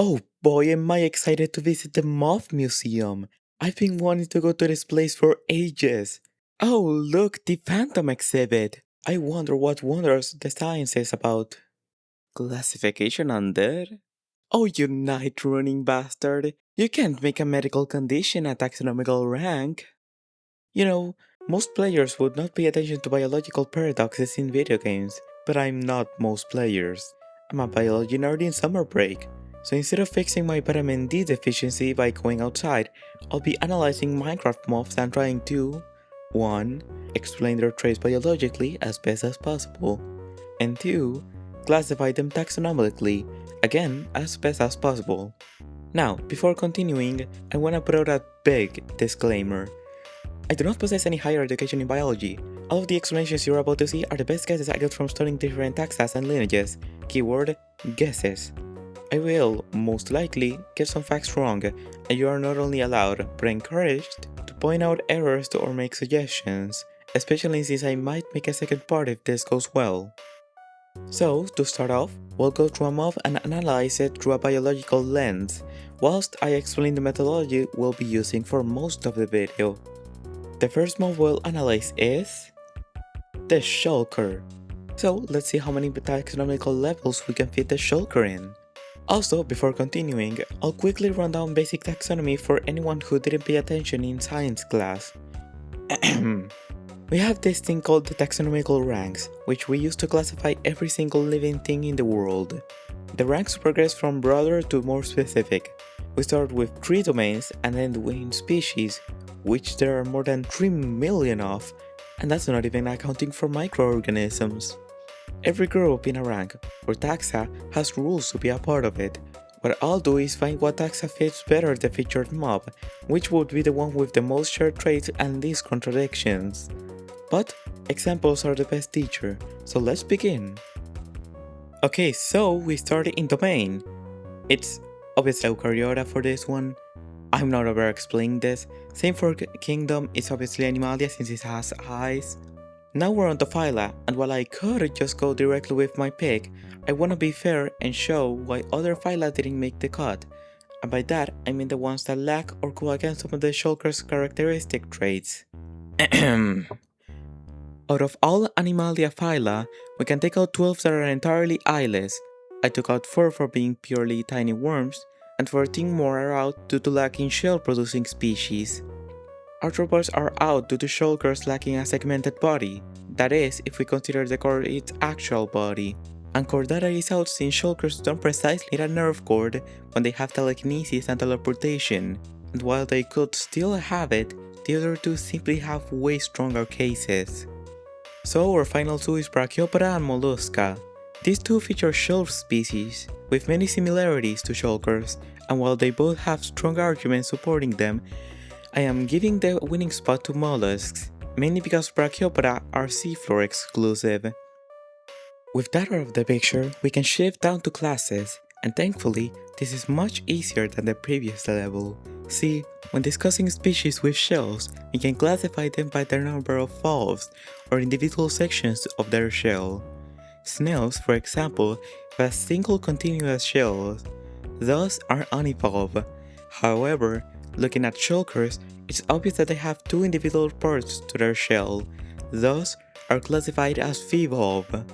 Oh boy, am I excited to visit the Moth Museum! I've been wanting to go to this place for ages. Oh, look, the Phantom exhibit! I wonder what wonders the science is about. Classification under? Oh, you night-running bastard! You can't make a medical condition a taxonomical rank! You know, most players would not pay attention to biological paradoxes in video games, but I'm not most players. I'm a biology nerd in summer break, so instead of fixing my vitamin D deficiency by going outside, I'll be analyzing Minecraft mobs and trying to 1. Explain their traits biologically as best as possible, and 2. Classify them taxonomically, again as best as possible. Now, before continuing, I wanna put out a big disclaimer. I do not possess any higher education in biology. All of the explanations you're about to see are the best guesses I got from studying different taxas and lineages. Keyword, guesses. I will, most likely, get some facts wrong, and you are not only allowed, but encouraged, to point out errors or make suggestions, especially since I might make a second part if this goes well. So, to start off, we'll go through a mob and analyze it through a biological lens, whilst I explain the methodology we'll be using for most of the video. The first mob we'll analyze is the Shulker. So let's see how many taxonomical levels we can fit the Shulker in. Also, before continuing, I'll quickly run down basic taxonomy for anyone who didn't pay attention in science class. We have this thing called the taxonomical ranks, which we use to classify every single living thing in the world. The ranks progress from broader to more specific. We start with 3 domains and end with species, which there are more than 3 million of, and that's not even accounting for microorganisms. Every group in a rank, or taxa, has rules to be a part of it. What I'll do is find what taxa fits better the featured mob, which would be the one with the most shared traits and least contradictions. But examples are the best teacher, so let's begin. Okay, so we started in domain. It's obviously eukaryote for this one. I'm not over explaining this. Same for kingdom, it's obviously Animalia since it has eyes. Now we're on to phyla, and while I could just go directly with my pick, I wanna be fair and show why other phyla didn't make the cut. And by that, I mean the ones that lack or go against some of the Shulker's characteristic traits. Out of all Animalia phyla, we can take out 12 that are entirely eyeless. I took out 4 for being purely tiny worms, and 14 more are out due to lacking shell-producing species. Arthropods are out due to Shulkers lacking a segmented body, that is, if we consider the core its actual body. And Chordata is out since Shulkers don't precisely need a nerve cord when they have telekinesis and teleportation, and while they could still have it, the other 2 simply have way stronger cases. So our final 2 is Brachiopoda and Mollusca. These 2 feature shell species, with many similarities to Shulkers, and while they both have strong arguments supporting them, I am giving the winning spot to mollusks, mainly because Brachiopoda are seafloor exclusive. With that out of the picture, we can shift down to classes, and thankfully, this is much easier than the previous level. See, when discussing species with shells, we can classify them by their number of valves, or individual sections of their shell. Snails, for example, have a single continuous shell, thus are univalve. However, looking at Shulkers, it's obvious that they have 2 individual parts to their shell, thus are classified as bivalve.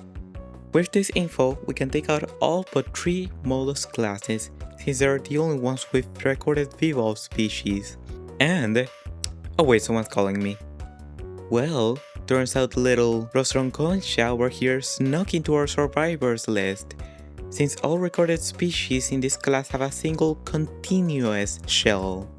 With this info, we can take out all but 3 mollusk classes, since they are the only ones with recorded bivalve species. And... oh wait, someone's calling me. Well, turns out little Rostronconcha over here snuck into our survivors list, since all recorded species in this class have a single continuous shell.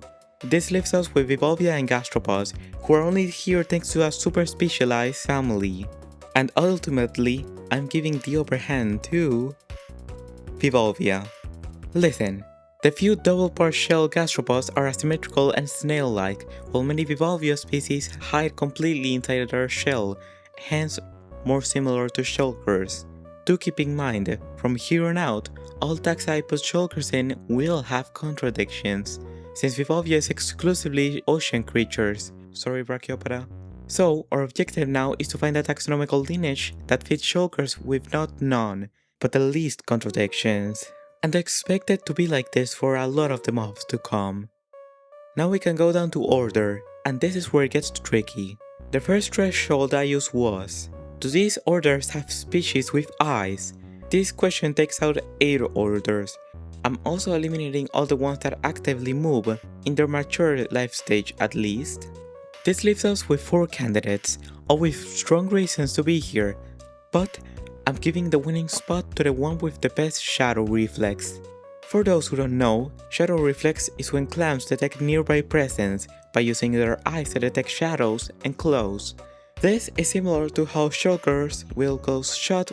This leaves us with Bivalvia and Gastropods, who are only here thanks to a super specialized family. And ultimately, I'm giving the upper hand to Bivalvia. Listen, the few double-part shell gastropods are asymmetrical and snail-like, while many Bivalvia species hide completely inside their shell, hence more similar to Shulkers. Do keep in mind, from here on out, all taxa I put Shulkers in will have contradictions, since Bivalvia is exclusively ocean creatures. Sorry, Brachiopoda. So, our objective now is to find a taxonomical lineage that fits Shulkers with not none, but the least contradictions. and expect it to be like this for a lot of the mobs to come. Now we can go down to order, and this is where it gets tricky. The first threshold I used was, do these orders have species with eyes? This question takes out 8 orders. I'm also eliminating all the ones that actively move, in their mature life stage at least. This leaves us with 4 candidates, all with strong reasons to be here, but I'm giving the winning spot to the one with the best shadow reflex. For those who don't know, shadow reflex is when clams detect nearby presence by using their eyes to detect shadows and close. This is similar to how Shulker's will goes shut,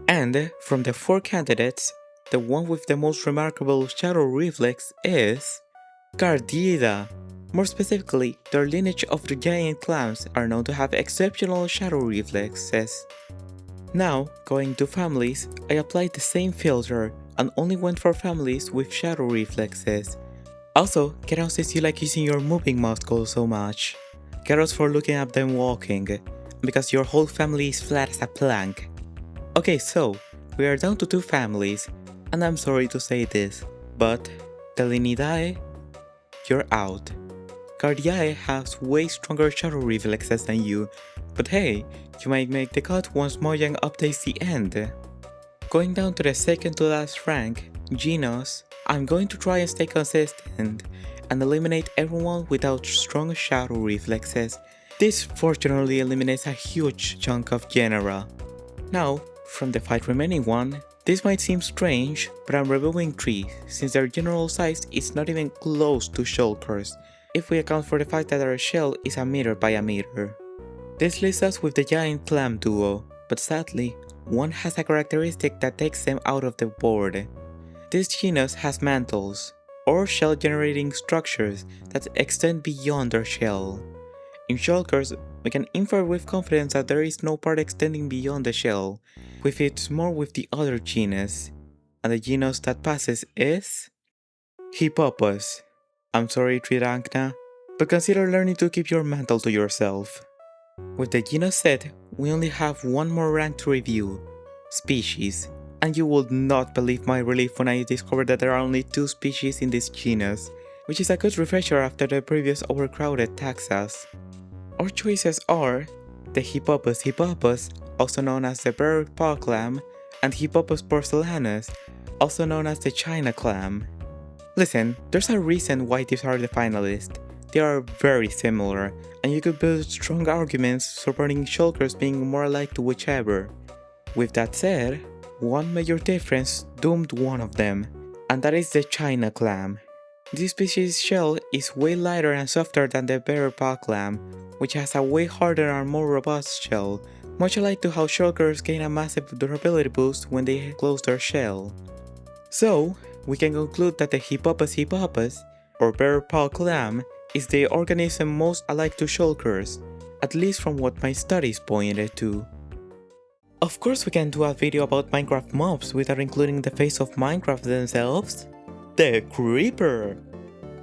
and from the 4 candidates, the one with the most remarkable shadow reflex is Cardiida. More specifically, their lineage of the giant clams are known to have exceptional shadow reflexes. Now, going to families, I applied the same filter and only went for families with shadow reflexes. Also, get out since you like using your moving muscle so much. Get out for looking at them walking, because your whole family is flat as a plank. Okay, so, we are down to 2 families, and I'm sorry to say this, but Galenidae, you're out. Cardiae has way stronger shadow reflexes than you, but hey, you might make the cut once Mojang updates the end. Going down to the second to last rank, Genos, I'm going to try and stay consistent and eliminate everyone without strong shadow reflexes. This fortunately eliminates a huge chunk of genera. Now, from the 5 remaining one, this might seem strange, but I'm removing 3 since their general size is not even close to Shulker's, if we account for the fact that their shell is a meter by a meter. This leaves us with the giant clam duo, but sadly, one has a characteristic that takes them out of the board. This genus has mantles, or shell generating structures that extend beyond their shell. In Shulkers, we can infer with confidence that there is no part extending beyond the shell, with it's more with the other genus, and the genus that passes is Hippopus. I'm sorry, Tridacna, but consider learning to keep your mantle to yourself. With the genus set, we only have one more rank to review, species, and you will not believe my relief when I discovered that there are only 2 species in this genus, which is a good refresher after the previous overcrowded taxas. Our choices are the Hippopus hippopus, also known as the bird paw clam, and Hippopus porcellanus, also known as the China clam. Listen, there's a reason why these are the finalists. They are very similar, and you could build strong arguments supporting Shulkers being more alike to whichever. With that said, one major difference doomed one of them, and that is the China clam. This species' shell is way lighter and softer than the bear paw clam, which has a way harder and more robust shell, much alike to how Shulkers gain a massive durability boost when they close their shell. So, we can conclude that the Hippopus hippopus, or bear paw clam, is the organism most alike to Shulkers, at least from what my studies pointed to. Of course we can do a video about Minecraft mobs without including the face of Minecraft themselves. The Creeper!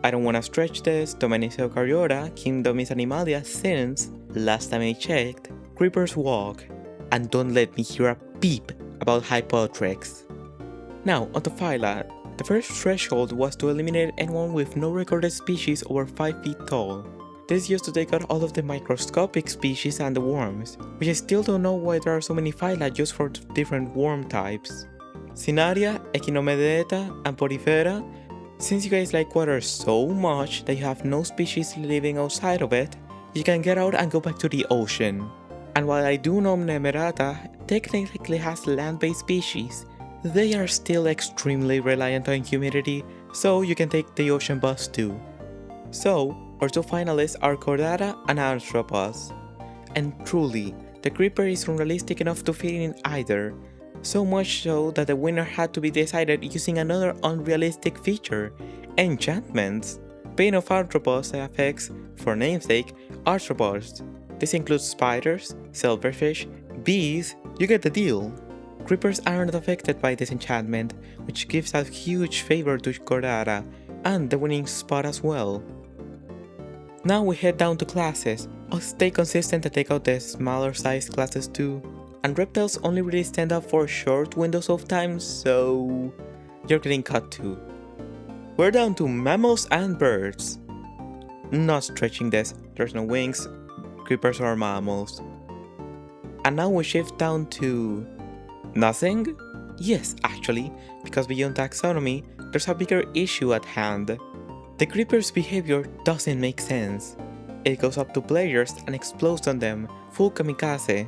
I don't wanna stretch this to Lesiakower, Kingdom is Animalia since, last time I checked, creepers walk, and don't let me hear a peep about Hypothrex. Now, onto phyla. The first threshold was to eliminate anyone with no recorded species over 5 feet tall. This used to take out all of the microscopic species and the worms, which I still don't know why there are so many phyla just for different worm types. Cinaria, Echinomedeta, and Porifera. Since you guys like water so much that you have no species living outside of it, you can get out and go back to the ocean. And while I do know Nemerata technically has land-based species, they are still extremely reliant on humidity, so you can take the ocean bus too. So, our 2 finalists are Chordata and Arthropus. And truly, the creeper is unrealistic enough to fit in either, so much so that the winner had to be decided using another unrealistic feature, enchantments. Bane of Arthropus affects, for namesake, arthropods. This includes spiders, silverfish, bees, you get the deal. Creepers aren't affected by this enchantment, which gives a huge favor to Chordata, and the winning spot as well. Now we head down to classes. I'll stay consistent and take out the smaller size classes too. And reptiles only really stand up for short windows of time, so you're getting cut too. We're down to mammals and birds. Not stretching this, there's no wings, creepers are mammals. And now we shift down to nothing? Yes, actually, because beyond taxonomy, there's a bigger issue at hand. The creeper's behavior doesn't make sense. It goes up to players and explodes on them, full kamikaze.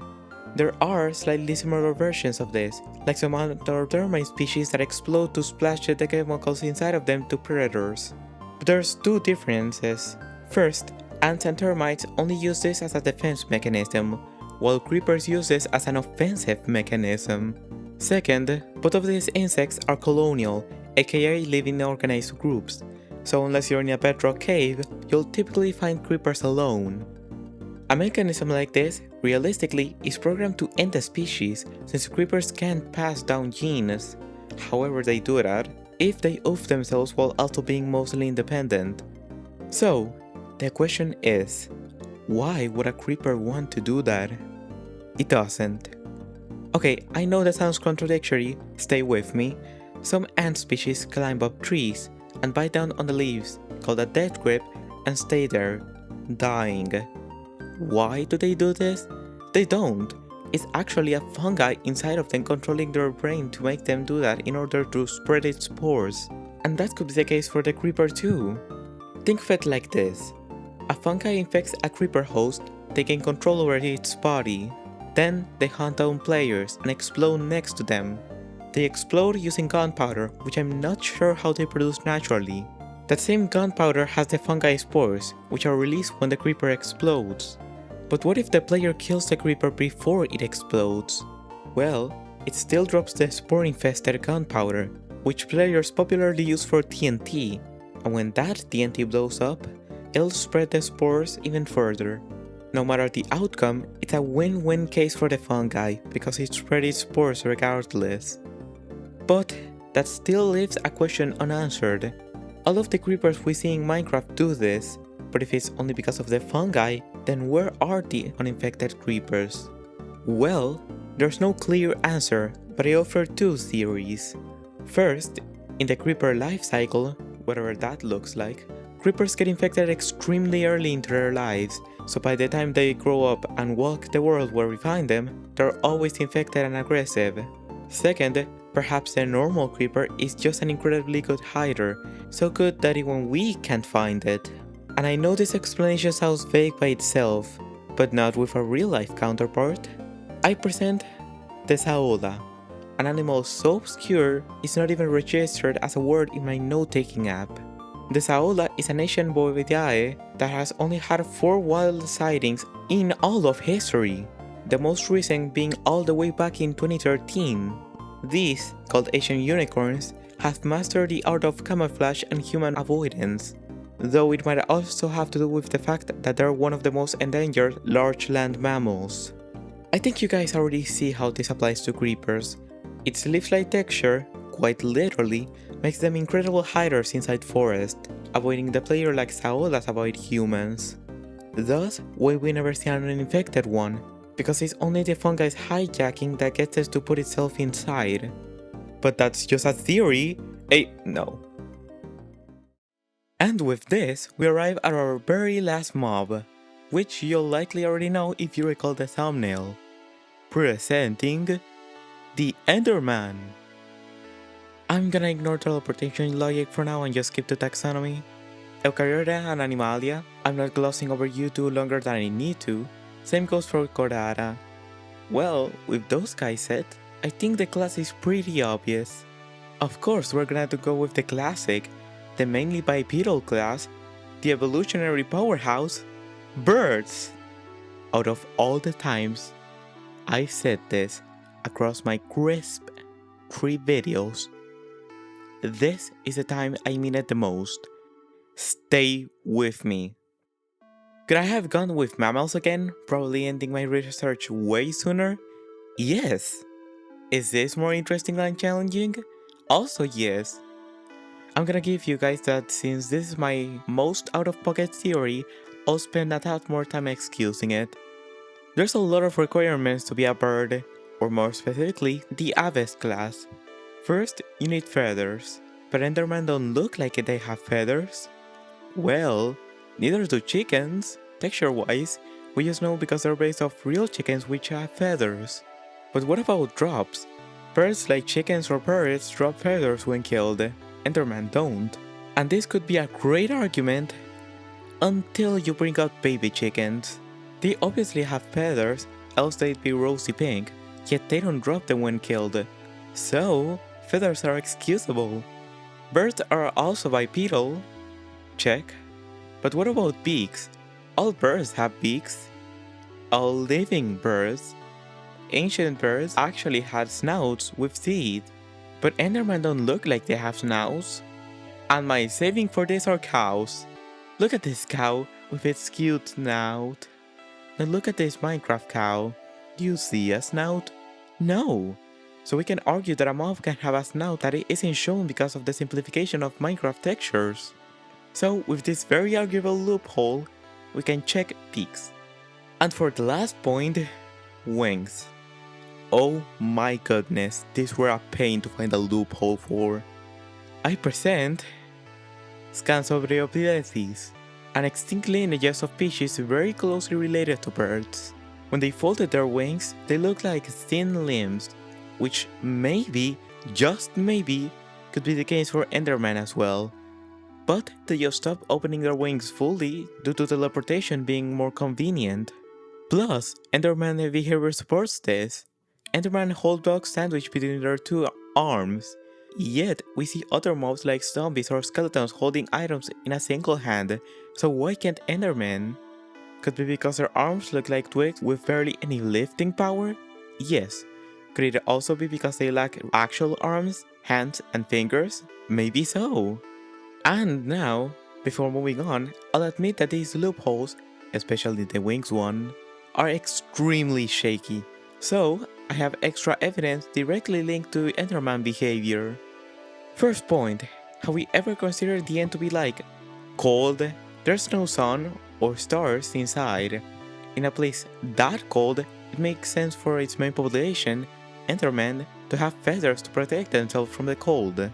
There are slightly similar versions of this, like some other termite species that explode to splash the chemicals inside of them to predators. But there's two differences. First, ants and termites only use this as a defense mechanism, while creepers use this as an offensive mechanism. Second, both of these insects are colonial, aka live in organized groups, so unless you're in a bedrock cave, you'll typically find creepers alone. A mechanism like this, realistically, is programmed to end the species, since creepers can't pass down genes. However they do that, if they off themselves while also being mostly independent. So, the question is, why would a creeper want to do that? It doesn't. Okay, I know that sounds contradictory, stay with me. Some ant species climb up trees and bite down on the leaves, called a death grip, and stay there, dying. Why do they do this? They don't. It's actually a fungi inside of them controlling their brain to make them do that in order to spread its spores. And that could be the case for the creeper too. Think of it like this. A fungi infects a creeper host, taking control over its body. Then they hunt down players and explode next to them. They explode using gunpowder, which I'm not sure how they produce naturally. That same gunpowder has the fungi spores, which are released when the creeper explodes. But what if the player kills the creeper before it explodes? Well, it still drops the spore-infested gunpowder, which players popularly use for TNT, and when that TNT blows up, it'll spread the spores even further. No matter the outcome, it's a win-win case for the fungi, because it spread its spores regardless. But that still leaves a question unanswered. All of the creepers we see in Minecraft do this, but if it's only because of the fungi, then where are the uninfected creepers? Well, there's no clear answer, but I offer two theories. First, in the creeper life cycle, whatever that looks like, creepers get infected extremely early into their lives, so by the time they grow up and walk the world where we find them, they're always infected and aggressive. Second, perhaps the normal creeper is just an incredibly good hider, so good that even we can't find it. And I know this explanation sounds vague by itself, but not with a real-life counterpart. I present the Saola, an animal so obscure it's not even registered as a word in my note-taking app. The Saola is an Asian Bovidae that has only had 4 wild sightings in all of history, the most recent being all the way back in 2013. These, called Asian unicorns, have mastered the art of camouflage and human avoidance, though it might also have to do with the fact that they're one of the most endangered large land mammals. I think you guys already see how this applies to creepers. Its leaf-like texture, quite literally, makes them incredible hiders inside forests, avoiding the player like Saolas avoid humans. Thus, why we never see an uninfected one, because it's only the fungi's hijacking that gets it to put itself inside. But that's just a theory, no. And with this, we arrive at our very last mob, which you'll likely already know if you recall the thumbnail. Presenting the Enderman. I'm gonna ignore teleportation logic for now and just skip to taxonomy. Eukaryota and Animalia, I'm not glossing over you two longer than I need to. Same goes for Chordata. Well, with those guys set, I think the class is pretty obvious. Of course, we're gonna have to go with the classic, the mainly bipedal class, the evolutionary powerhouse, birds. Out of all the times I've said this across my crisp 3 videos, this is the time I mean it the most. Stay with me. Could I have gone with mammals again, probably ending my research way sooner? Yes. Is this more interesting than challenging? Also yes. I'm gonna give you guys that since this is my most out-of-pocket theory, I'll spend a tad more time excusing it. There's a lot of requirements to be a bird, or more specifically, the Aves class. First, you need feathers, but Endermen don't look like they have feathers. Well, neither do chickens. Texture-wise, we just know because they're based off real chickens which have feathers. But what about drops? Birds like chickens or parrots drop feathers when killed. Endermen don't. And this could be a great argument until you bring out baby chickens. They obviously have feathers, else they'd be rosy pink, yet they don't drop them when killed. So, feathers are excusable. Birds are also bipedal. Check. But what about beaks? All birds have beaks. All living birds. Ancient birds actually had snouts with teeth. But Endermen don't look like they have snouts. And my saving for this are cows. Look at this cow with its cute snout. Now look at this Minecraft cow. Do you see a snout? No. So we can argue that a moth can have a snout that isn't shown because of the simplification of Minecraft textures. So with this very arguable loophole, we can check peaks. And for the last point, wings. Oh my goodness, these were a pain to find a loophole for. I present Scansobreoptidetes, an extinct lineage of species very closely related to birds. When they folded their wings, they looked like thin limbs, which maybe, just maybe, could be the case for Enderman as well. But they just stopped opening their wings fully due to teleportation being more convenient. Plus, Enderman behavior supports this. Enderman hold blocks sandwiched between their two arms. Yet, we see other mobs like zombies or skeletons holding items in a single hand, so why can't Enderman? Could be because their arms look like twigs with barely any lifting power? Yes. Could it also be because they lack actual arms, hands, and fingers? Maybe so. And now, before moving on, I'll admit that these loopholes, especially the wings one, are extremely shaky. So, I have extra evidence directly linked to Enderman behavior. First point, have we ever considered the end to be like cold? There's no sun or stars inside. In a place that cold, it makes sense for its main population, Endermen, to have feathers to protect themselves from the cold.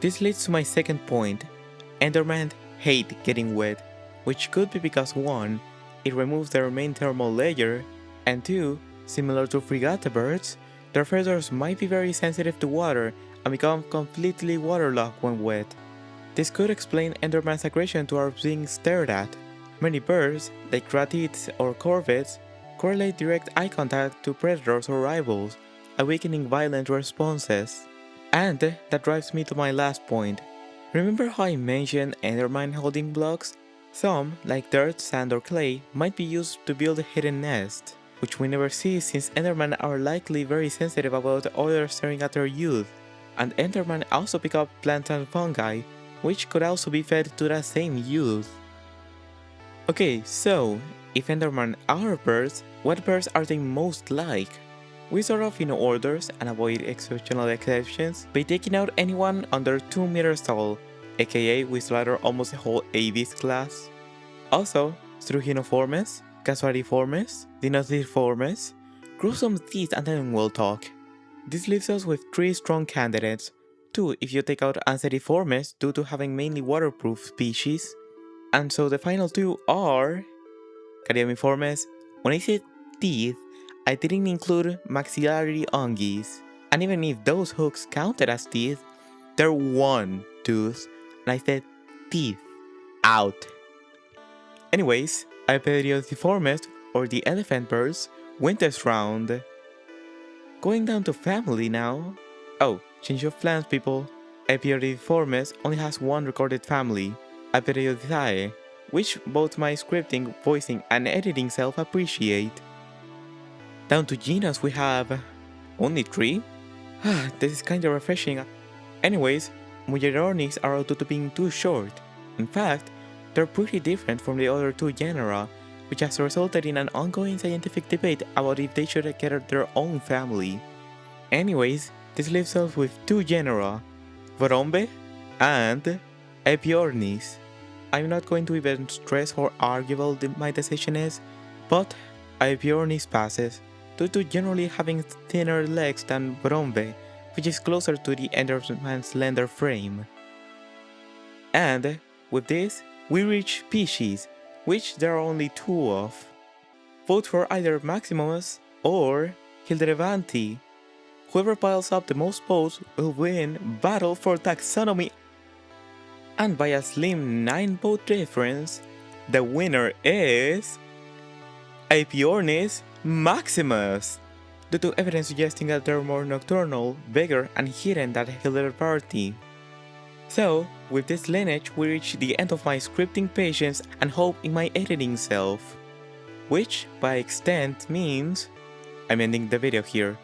This leads to my second point. Endermen hate getting wet, which could be because 1. It removes their main thermal layer, and 2. Similar to frigate birds, their feathers might be very sensitive to water and become completely waterlogged when wet. This could explain Enderman's aggression towards being stared at. Many birds, like ratites or corvids, correlate direct eye contact to predators or rivals, awakening violent responses. And that drives me to my last point. Remember how I mentioned Enderman holding blocks? Some, like dirt, sand or clay, might be used to build a hidden nest, which we never see since Endermen are likely very sensitive about others staring at their youth. And Enderman also pick up plants and fungi, which could also be fed to that same youth. Okay, so, if Enderman are birds, what birds are they most like? We start off in orders and avoid exceptional exceptions by taking out anyone under 2 meters tall, aka we slaughter almost the whole Avis class. Also, Struginoformes, Casuariformes, Dinosiformes, gruesome teeth and then we'll talk. This leaves us with 3 strong candidates, 2 if you take out Anseriformes due to having mainly waterproof species, and so the final 2 are Cariamiformes. When I said teeth, I didn't include maxillary ungies, and even if those hooks counted as teeth, they're 1 tooth, and I said teeth, out. Anyways, Iperiodiformes, or the elephant birds, win this round. Going down to family now. Oh, change of plans people. Eperiodiformes only has 1 recorded family, Eperiodidae, which both my scripting, voicing, and editing self appreciate. Down to genus we have only 3? This is kinda refreshing. Anyways, Mujerornis are due to being too short. In fact, they're pretty different from the other 2 genera, which has resulted in an ongoing scientific debate about if they should get their own family. Anyways, this leaves us with 2 genera, Vorombe and Epiornis. I'm not going to even stress how arguable my decision is, but Epiornis passes, due to generally having thinner legs than Vorombe, which is closer to the Enderman's slender frame. And with this, we reach species, which there are only 2 of. Vote for either Maximus or Reganati. Whoever piles up the most votes will win Battle for Taxonomy. And by a slim 9 vote difference, the winner is Apiornis Maximus, due to evidence suggesting that they're more nocturnal, bigger, and hidden than Hilarity. So, with this lineage, we reach the end of my scripting patience and hope in my editing self. Which, by extent, means I'm ending the video here.